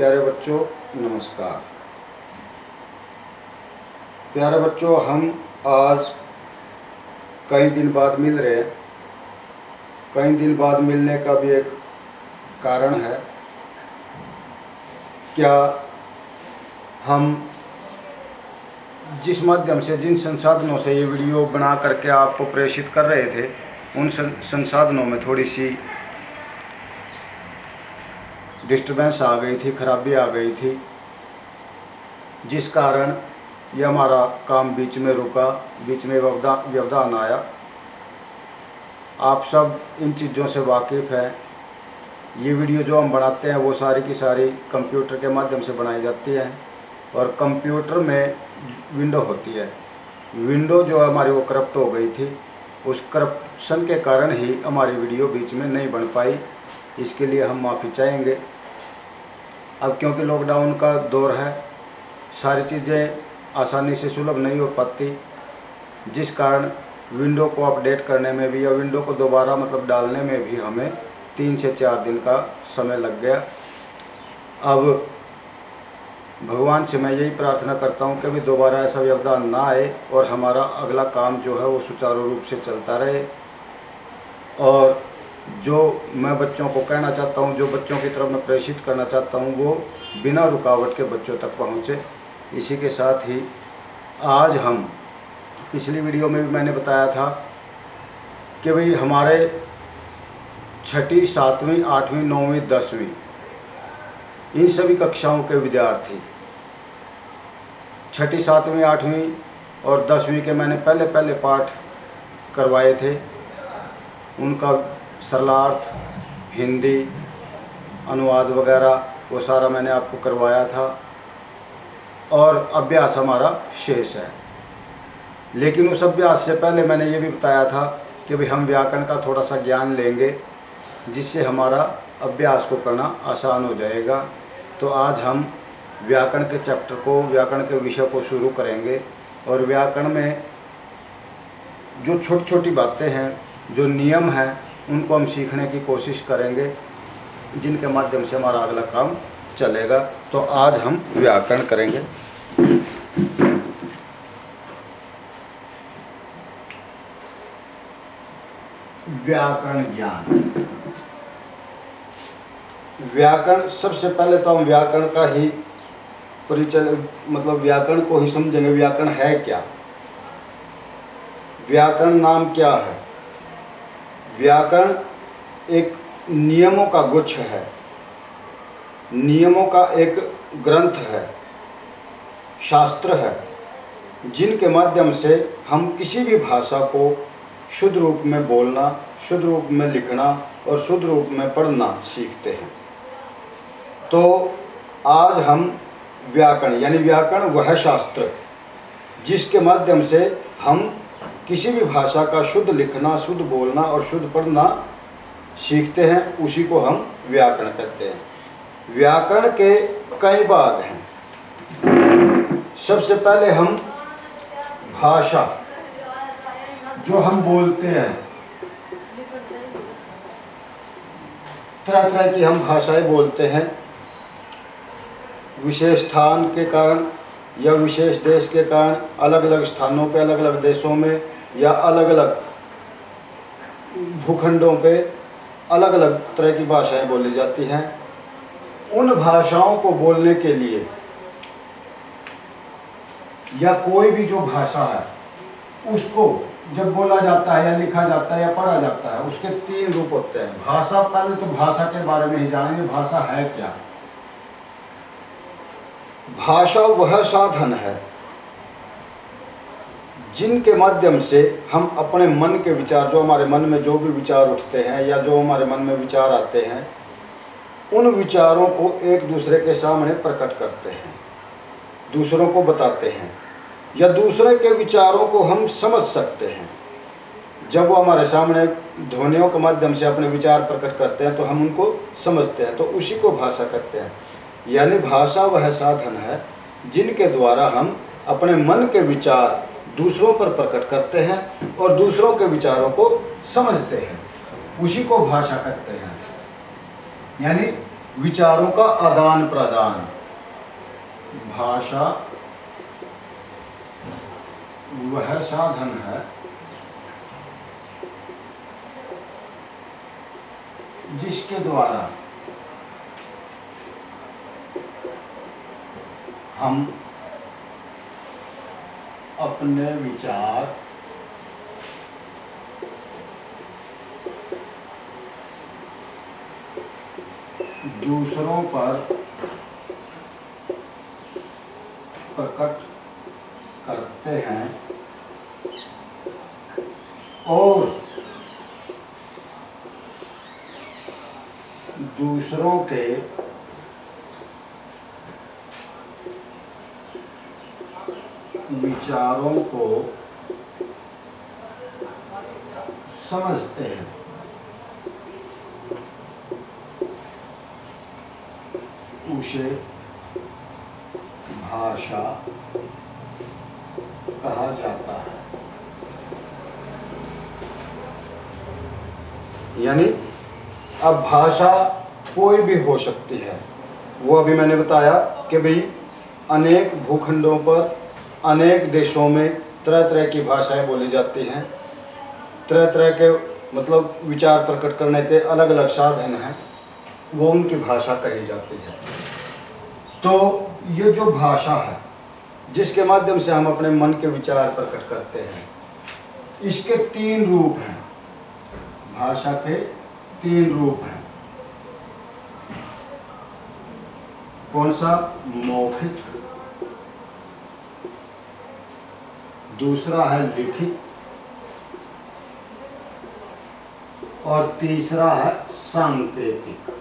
प्यारे बच्चों नमस्कार। प्यारे बच्चों, हम आज कई दिन बाद मिल रहे हैं। कई दिन बाद मिलने का भी एक कारण है। क्या हम जिस माध्यम से, जिन संसाधनों से ये वीडियो बना करके आपको प्रेषित कर रहे थे, उन संसाधनों में थोड़ी सी डिस्टर्बेंस आ गई थी, खराबी आ गई थी, जिस कारण ये हमारा काम बीच में रुका, बीच में व्यवधान आया। आप सब इन चीज़ों से वाकिफ़ हैं। ये वीडियो जो हम बनाते हैं वो सारी की सारी कंप्यूटर के माध्यम से बनाई जाती है और कंप्यूटर में विंडो होती है। विंडो जो हमारी वो करप्ट हो गई थी, उस करप्शन के कारण ही हमारी वीडियो बीच में नहीं बन पाई। इसके लिए हम माफ़ी चाहेंगे। अब क्योंकि लॉकडाउन का दौर है, सारी चीज़ें आसानी से सुलभ नहीं हो पाती, जिस कारण विंडो को अपडेट करने में भी या विंडो को दोबारा डालने में भी हमें 3 से 4 दिन का समय लग गया। अब भगवान से मैं यही प्रार्थना करता हूँ कि अभी दोबारा ऐसा व्यवधान ना आए और हमारा अगला काम जो है वो सुचारू रूप से चलता रहे। और जो मैं बच्चों को कहना चाहता हूँ, जो बच्चों की तरफ मैं प्रेषित करना चाहता हूँ, वो बिना रुकावट के बच्चों तक पहुँचे। इसी के साथ ही आज हम, पिछली वीडियो में भी मैंने बताया था कि भाई हमारे 6ठी, 7वीं, 8वीं, 9वीं, 10वीं इन सभी कक्षाओं के विद्यार्थी 6ठी, 7वीं, 8वीं और 10वीं के मैंने पहले पाठ करवाए थे। उनका सरलार्थ, हिंदी, अनुवाद वगैरह वो सारा मैंने आपको करवाया था और अभ्यास हमारा शेष है। लेकिन उस अभ्यास से पहले मैंने ये भी बताया था कि भाई हम व्याकरण का थोड़ा सा ज्ञान लेंगे, जिससे हमारा अभ्यास को करना आसान हो जाएगा। तो आज हम व्याकरण के चैप्टर को, व्याकरण के विषय को शुरू करेंगे और व्याकरण में जो छोटी छोटी बातें हैं, जो नियम हैं, उनको हम सीखने की कोशिश करेंगे, जिनके माध्यम से हमारा अगला काम चलेगा। तो आज हम व्याकरण करेंगे। व्याकरण ज्ञान। व्याकरण, सबसे पहले तो हम व्याकरण का ही परिचय, व्याकरण को ही समझेंगे। व्याकरण है क्या? व्याकरण नाम क्या है? व्याकरण एक नियमों का गुच्छ है, नियमों का एक ग्रंथ है, शास्त्र है, जिनके माध्यम से हम किसी भी भाषा को शुद्ध रूप में बोलना, शुद्ध रूप में लिखना और शुद्ध रूप में पढ़ना सीखते हैं। तो आज हम व्याकरण, यानी व्याकरण वह शास्त्र जिसके माध्यम से हम किसी भी भाषा का शुद्ध लिखना, शुद्ध बोलना और शुद्ध पढ़ना सीखते हैं, उसी को हम व्याकरण कहते हैं। व्याकरण के कई भाग हैं। सबसे पहले हम भाषा, जो हम बोलते हैं, तरह तरह की हम भाषाएं बोलते हैं। विशेष स्थान के कारण या विशेष देश के कारण, अलग अलग स्थानों पे, अलग अलग देशों में या अलग अलग भूखंडों पे अलग अलग तरह की भाषाएं बोली जाती हैं। उन भाषाओं को बोलने के लिए, या कोई भी जो भाषा है उसको जब बोला जाता है या लिखा जाता है या पढ़ा जाता है, उसके 3 रूप होते हैं। भाषा, पहले तो भाषा के बारे में ही जानेंगे। भाषा है क्या? भाषा वह साधन है जिनके माध्यम से हम अपने मन के विचार, जो हमारे मन में जो भी विचार उठते हैं या जो हमारे मन में विचार आते हैं, उन विचारों को एक दूसरे के सामने प्रकट करते हैं, दूसरों को बताते हैं, या दूसरे के विचारों को हम समझ सकते हैं। जब वो हमारे सामने ध्वनियों के माध्यम से अपने विचार प्रकट करते हैं तो हम उनको समझते हैं, तो उसी को भाषा कहते हैं। यानी भाषा वह साधन है जिनके द्वारा हम अपने मन के विचार दूसरों पर प्रकट करते हैं और दूसरों के विचारों को समझते हैं, उसी को भाषा कहते हैं। यानी विचारों का आदान प्रदान। भाषा वह साधन है जिसके द्वारा हम अपने विचार दूसरों पर प्रकट करते हैं और दूसरों के विचारों को समझते हैं। उसे भाषा कहा जाता है। यानी अब भाषा कोई भी हो सकती है। वो अभी मैंने बताया कि भाई अनेक भूखंडों पर, अनेक देशों में तरह तरह की भाषाएं बोली जाती हैं। तरह तरह के मतलब विचार प्रकट करने के अलग अलग साधन हैं, वो उनकी भाषा कही जाती है। तो ये जो भाषा है जिसके माध्यम से हम अपने मन के विचार प्रकट करते हैं, इसके 3 रूप हैं। भाषा के 3 रूप हैं। कौन सा? मौखिक, दूसरा है लिखित और तीसरा है सांकेतिक।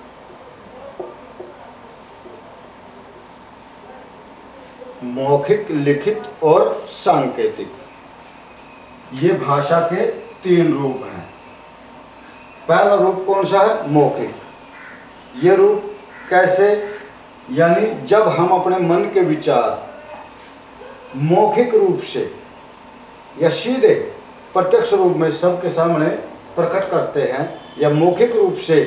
मौखिक, लिखित और सांकेतिक, ये भाषा के 3 रूप हैं। पहला रूप कौन सा है? मौखिक। ये रूप कैसे? यानी जब हम अपने मन के विचार मौखिक रूप से या सीधे प्रत्यक्ष रूप में सबके सामने प्रकट करते हैं, या मौखिक रूप से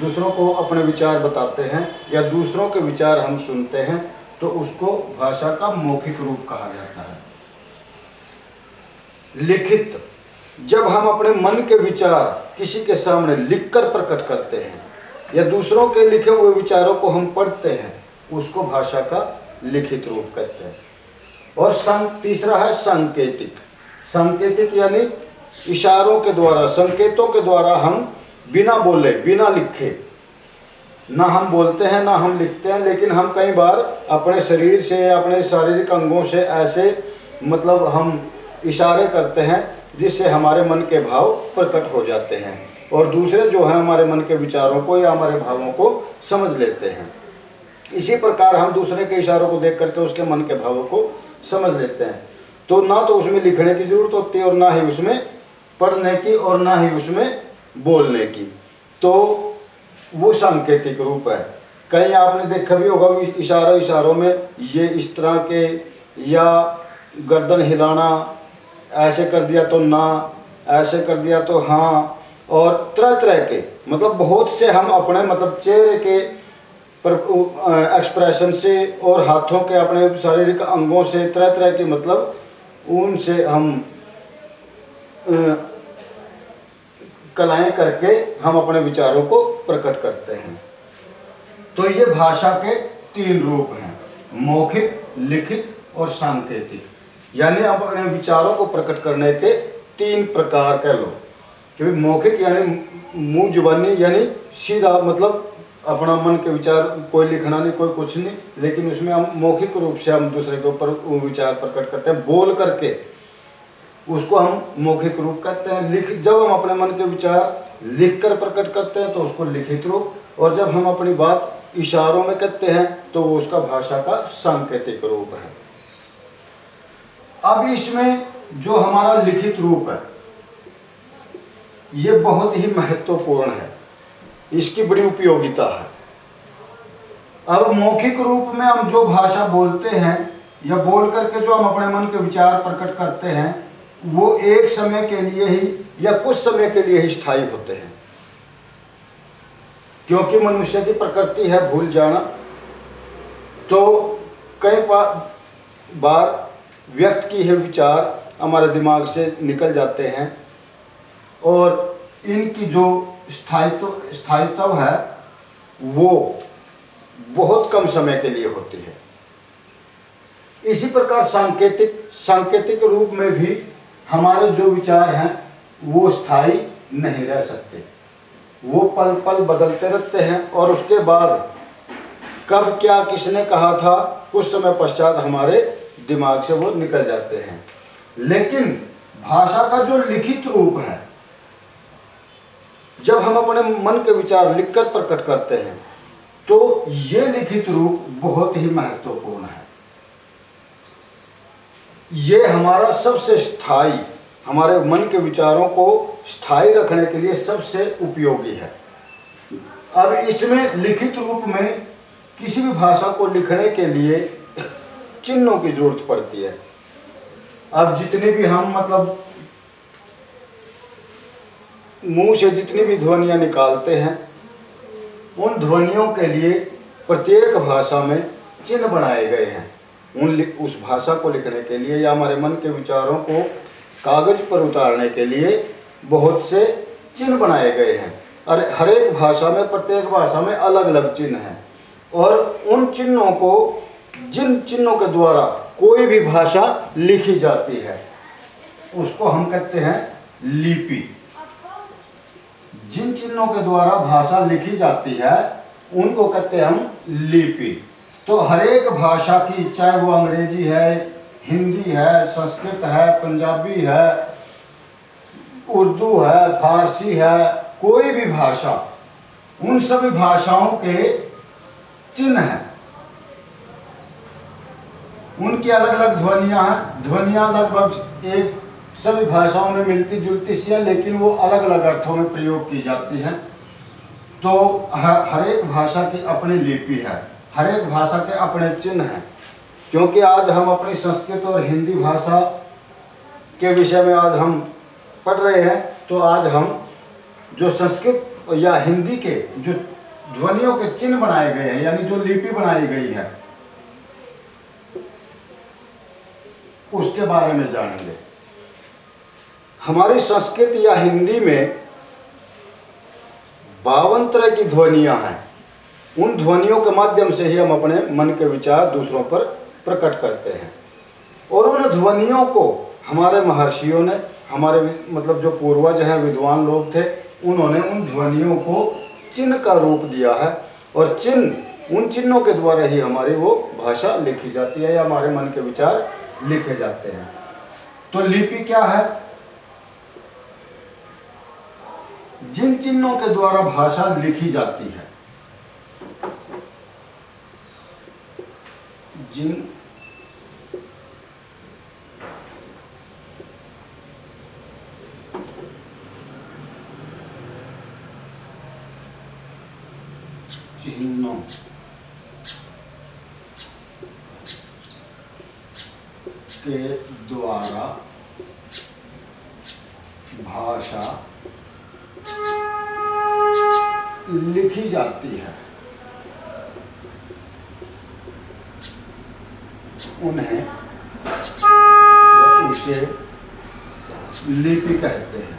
दूसरों को अपने विचार बताते हैं, या दूसरों के विचार हम सुनते हैं, तो उसको भाषा का मौखिक रूप कहा जाता है। लिखित, जब हम अपने मन के विचार किसी के सामने लिखकर प्रकट करते हैं या दूसरों के लिखे हुए विचारों को हम पढ़ते हैं, उसको भाषा का लिखित रूप कहते हैं। और तीसरा है सांकेतिक। सांकेतिक यानी इशारों के द्वारा, संकेतों के द्वारा हम बिना बोले, बिना लिखे, ना हम बोलते हैं ना हम लिखते हैं, लेकिन हम कई बार अपने शरीर से, अपने शारीरिक अंगों से ऐसे मतलब हम इशारे करते हैं जिससे हमारे मन के भाव प्रकट हो जाते हैं और दूसरे जो है हमारे मन के विचारों को या हमारे भावों को समझ लेते हैं। इसी प्रकार हम दूसरे के इशारों को देख करके उसके मन के भावों को समझ लेते हैं। तो ना तो उसमें लिखने की जरूरत होती है और ना ही उसमें पढ़ने की और ना ही उसमें बोलने की। तो वो सांकेतिक रूप है। कहीं आपने देखा भी होगा इशारों में ये इस तरह के, या गर्दन हिलाना, ऐसे कर दिया तो ना, ऐसे कर दिया तो हाँ, और तरह तरह के मतलब बहुत से हम अपने मतलब चेहरे के एक्सप्रेशन से और हाथों के अपने शारीरिक अंगों से तरह तरह के मतलब उनसे हम कलाएं करके हम अपने विचारों को प्रकट करते हैं। तो ये भाषा के 3 रूप हैं, मौखिक, लिखित और सांकेतिक। यानी आप अपने विचारों को प्रकट करने के 3 प्रकार कह लो। क्योंकि मौखिक यानी मुंह जुबानी, यानी सीधा मतलब अपना मन के विचार, कोई लिखना नहीं, कोई कुछ नहीं, लेकिन उसमें हम मौखिक रूप से हम दूसरे के ऊपर विचार प्रकट करते हैं बोल करके, उसको हम मौखिक रूप कहते हैं। जब हम अपने मन के विचार लिखकर प्रकट करते हैं तो उसको लिखित रूप, और जब हम अपनी बात इशारों में कहते हैं तो वो उसका भाषा का सांकेतिक रूप है। अब इसमें जो हमारा लिखित रूप है ये बहुत ही महत्वपूर्ण है, इसकी बड़ी उपयोगिता है। अब मौखिक रूप में हम जो भाषा बोलते हैं या बोल करके जो हम अपने मन के विचार प्रकट करते हैं, वो एक समय के लिए ही या कुछ समय के लिए ही स्थायी होते हैं। क्योंकि मनुष्य की प्रकृति है भूल जाना। तो कई बार व्यक्त किए हुए विचार हमारे दिमाग से निकल जाते हैं और इनकी जो स्थायित्व है वो बहुत कम समय के लिए होती है। इसी प्रकार सांकेतिक रूप में भी हमारे जो विचार हैं वो स्थायी नहीं रह सकते, वो पल पल बदलते रहते हैं और उसके बाद कब क्या किसने कहा था कुछ समय पश्चात हमारे दिमाग से वो निकल जाते हैं। लेकिन भाषा का जो लिखित रूप है, जब हम अपने मन के विचार लिखकर प्रकट करते हैं तो ये लिखित रूप बहुत ही महत्वपूर्ण है। ये हमारा सबसे स्थायी, हमारे मन के विचारों को स्थायी रखने के लिए सबसे उपयोगी है। अब इसमें लिखित रूप में किसी भी भाषा को लिखने के लिए चिन्हों की जरूरत पड़ती है। अब जितनी भी हम मतलब मुंह से जितनी भी ध्वनियाँ निकालते हैं उन ध्वनियों के लिए प्रत्येक भाषा में चिन्ह बनाए गए हैं। उस भाषा को लिखने के लिए या हमारे मन के विचारों को कागज पर उतारने के लिए बहुत से चिन्ह बनाए गए हैं और हर एक भाषा में, प्रत्येक भाषा में अलग अलग चिन्ह हैं। और उन चिन्हों को, जिन चिन्हों के द्वारा कोई भी भाषा लिखी जाती है उसको हम कहते हैं लिपि। जिन चिन्हों के द्वारा भाषा लिखी जाती है उनको कहते हैं हम लिपि। तो हर एक भाषा की, चाहे वो अंग्रेजी है, हिंदी है, संस्कृत है, पंजाबी है, उर्दू है, फारसी है, कोई भी भाषा, उन सभी भाषाओं के चिन्ह हैं। उनकी अलग अलग ध्वनियाँ हैं। ध्वनियाँ लगभग एक सभी भाषाओं में मिलती जुलती सी है, लेकिन वो अलग अलग अर्थों में प्रयोग की जाती हैं। तो हर एक भाषा की अपनी लिपि है, हर एक भाषा के अपने चिन्ह हैं। क्योंकि आज हम अपनी संस्कृत और हिंदी भाषा के विषय में आज हम पढ़ रहे हैं, तो आज हम जो संस्कृत या हिंदी के जो ध्वनियों के चिन्ह बनाए गए हैं, यानी जो लिपि बनाई गई है, उसके बारे में जानेंगे। हमारी संस्कृत या हिंदी में 52 तरह की ध्वनियाँ हैं। उन ध्वनियों के माध्यम से ही हम अपने मन के विचार दूसरों पर प्रकट करते हैं। और उन ध्वनियों को हमारे महर्षियों ने, हमारे मतलब जो पूर्वज हैं, विद्वान लोग थे, उन्होंने उन ध्वनियों को चिन्ह का रूप दिया है। और उन चिन्हों के द्वारा ही हमारी वो भाषा लिखी जाती है या हमारे मन के विचार लिखे जाते हैं। तो लिपि क्या है? जिन चिन्हों के द्वारा भाषा लिखी जाती है, जिन चिन्हों के द्वारा भाषा लिखी जाती है उन्हें उसे लिपि कहते हैं।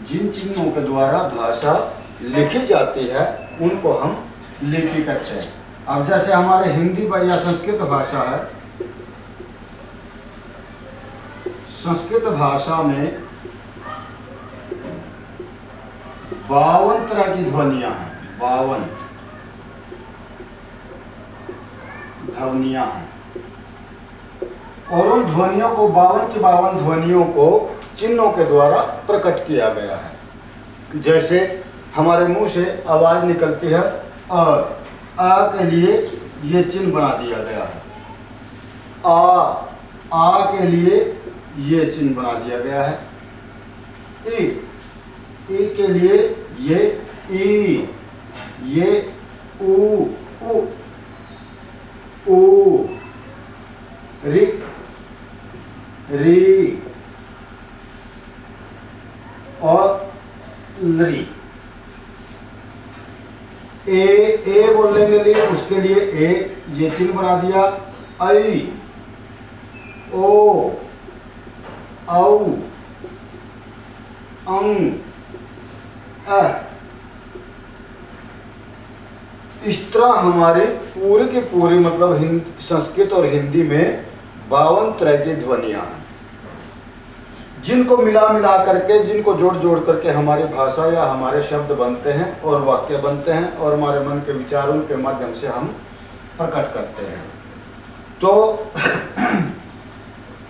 जिन चिन्हों के द्वारा भाषा लिखी जाती है उनको हम लिपि कहते हैं। अब जैसे हमारे हिंदी या संस्कृत भाषा है, संस्कृत भाषा में 52 तरह की ध्वनियाँ हैं, 52 ध्वनियाँ हैं। और उन ध्वनियों को, 52 की 52 ध्वनियों को चिन्हों के द्वारा प्रकट किया गया है। जैसे हमारे मुंह से आवाज़ निकलती है आ के लिए ये चिन्ह बना दिया गया है। आ के लिए ये चिन्ह बना दिया गया है। ई के लिए ये ई, ये ऊ, री, और लरी। ए बोलने के लिए उसके लिए ये चिन्ह बना दिया। ऐ, ओ, औ, अंग, अ। इस तरह हमारे पूरे के पूरे मतलब संस्कृत और हिंदी में 52 तरह की ध्वनियाँ हैं, जिनको मिला करके, जिनको जोड़ करके हमारी भाषा या हमारे शब्द बनते हैं और वाक्य बनते हैं और हमारे मन के विचारों के माध्यम से हम प्रकट करते हैं। तो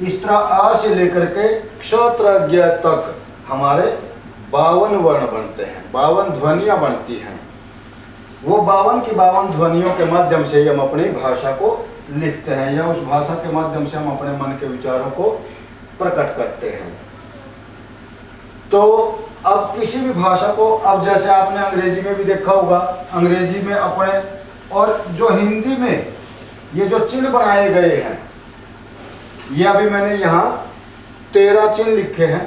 इस तरह आ से लेकर के क्षत्रज्ञ तक हमारे 52 वर्ण बनते हैं, 52 ध्वनियाँ बनती हैं। वो 52 की 52 ध्वनियों के माध्यम से हम अपनी भाषा को लिखते हैं या उस भाषा के माध्यम से हम अपने मन के विचारों को प्रकट करते हैं। तो अब किसी भी भाषा को, अब जैसे आपने अंग्रेजी में भी देखा होगा, अंग्रेजी में अपने और जो हिंदी में ये जो चिन्ह बनाए गए हैं, ये अभी मैंने यहाँ 13 चिन्ह लिखे हैं,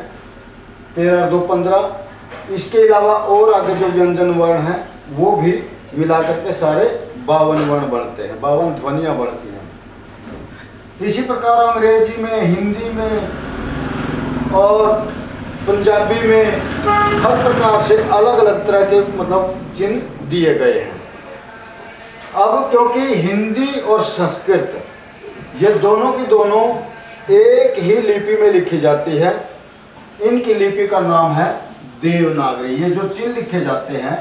13 2 15। इसके अलावा और आगे जो व्यंजन वर्ण हैं वो भी मिला करके सारे 52 वर्ण बनते हैं, 52 ध्वनियाँ बनती हैं। इसी प्रकार अंग्रेजी में, हिंदी में और पंजाबी में हर प्रकार से अलग अलग तरह के मतलब चिन्ह दिए गए हैं। अब क्योंकि हिंदी और संस्कृत ये दोनों की दोनों एक ही लिपि में लिखी जाती है, इनकी लिपि का नाम है देवनागरी। ये जो चिन्ह लिखे जाते हैं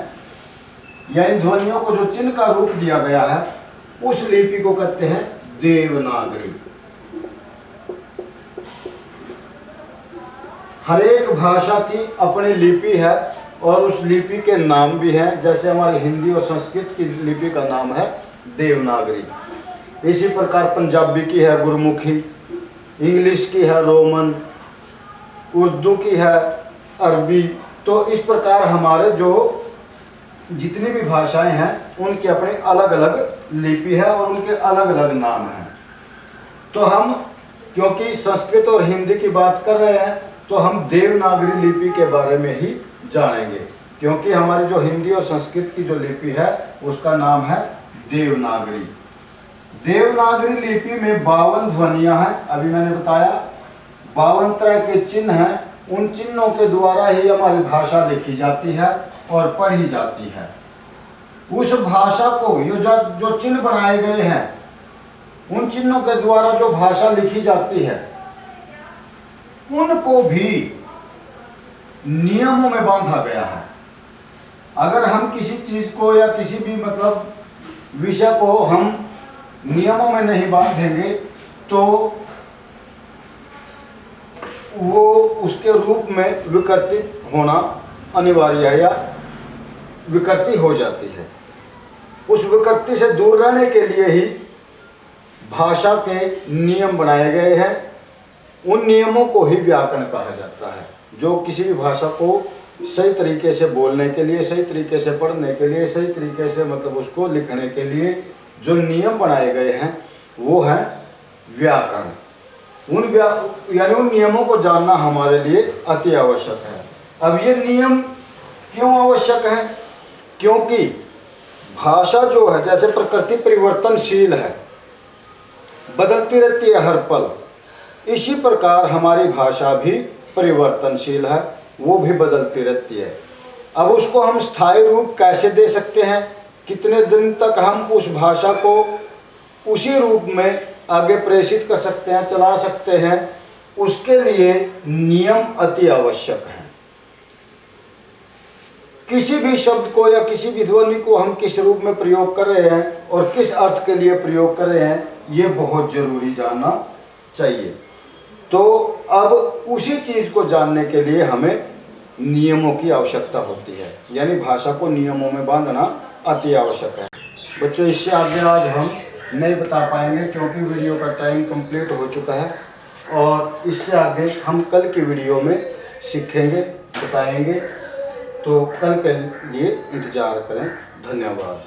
या इन ध्वनियों को जो चिन्ह का रूप दिया गया है, उस लिपि को कहते हैं देवनागरी। हर एक भाषा की अपनी लिपि है और उस लिपि के नाम भी हैं। जैसे हमारी हिंदी और संस्कृत की लिपि का नाम है देवनागरी, इसी प्रकार पंजाबी की है गुरमुखी, इंग्लिश की है रोमन, उर्दू की है अरबी। तो इस प्रकार हमारे जो जितनी भी भाषाएं हैं उनकी अपनी अलग अलग लिपि है और उनके अलग अलग नाम हैं। तो हम क्योंकि संस्कृत और हिंदी की बात कर रहे हैं तो हम देवनागरी लिपि के बारे में ही जानेंगे, क्योंकि हमारी जो हिंदी और संस्कृत की जो लिपि है उसका नाम है देवनागरी। देवनागरी लिपि में 52 ध्वनियाँ हैं, अभी मैंने बताया 52 तरह के चिन्ह हैं। उन चिन्हों के द्वारा ही हमारी भाषा लिखी जाती है और पढ़ी जाती है। उस भाषा को ये जो चिन्ह बनाए गए हैं, उन चिन्हों के द्वारा जो भाषा लिखी जाती है उनको भी नियमों में बांधा गया है। अगर हम किसी चीज को या किसी भी मतलब विषय को हम नियमों में नहीं बांधेंगे तो वो उसके रूप में विकृति होना अनिवार्य है या विकृति हो जाती है। उस विकृति से दूर रहने के लिए ही भाषा के नियम बनाए गए हैं। उन नियमों को ही व्याकरण कहा जाता है, जो किसी भी भाषा को सही तरीके से बोलने के लिए, सही तरीके से पढ़ने के लिए, सही तरीके से मतलब उसको लिखने के लिए जो नियम बनाए गए हैं वो है व्याकरण। यानी उन नियमों को जानना हमारे लिए अति आवश्यक है। अब ये नियम क्यों आवश्यक है? क्योंकि भाषा जो है, जैसे प्रकृति परिवर्तनशील है, बदलती रहती है हर पल, इसी प्रकार हमारी भाषा भी परिवर्तनशील है, वो भी बदलती रहती है। अब उसको हम स्थायी रूप कैसे दे सकते हैं? कितने दिन तक हम उस भाषा को उसी रूप में आगे प्रेषित कर सकते हैं, चला सकते हैं, उसके लिए नियम अति आवश्यक है। किसी भी शब्द को या किसी भी ध्वनि को हम किस रूप में प्रयोग कर रहे हैं और किस अर्थ के लिए प्रयोग कर रहे हैं, ये बहुत जरूरी जानना चाहिए। तो अब उसी चीज को जानने के लिए हमें नियमों की आवश्यकता होती है, यानी भाषा को नियमों में बांधना अति आवश्यक है। बच्चों, इससे आगे आज हम नहीं बता पाएंगे क्योंकि वीडियो का टाइम कंप्लीट हो चुका है, और इससे आगे हम कल की वीडियो में सीखेंगे, बताएंगे। तो कल के लिए इंतज़ार करें। धन्यवाद।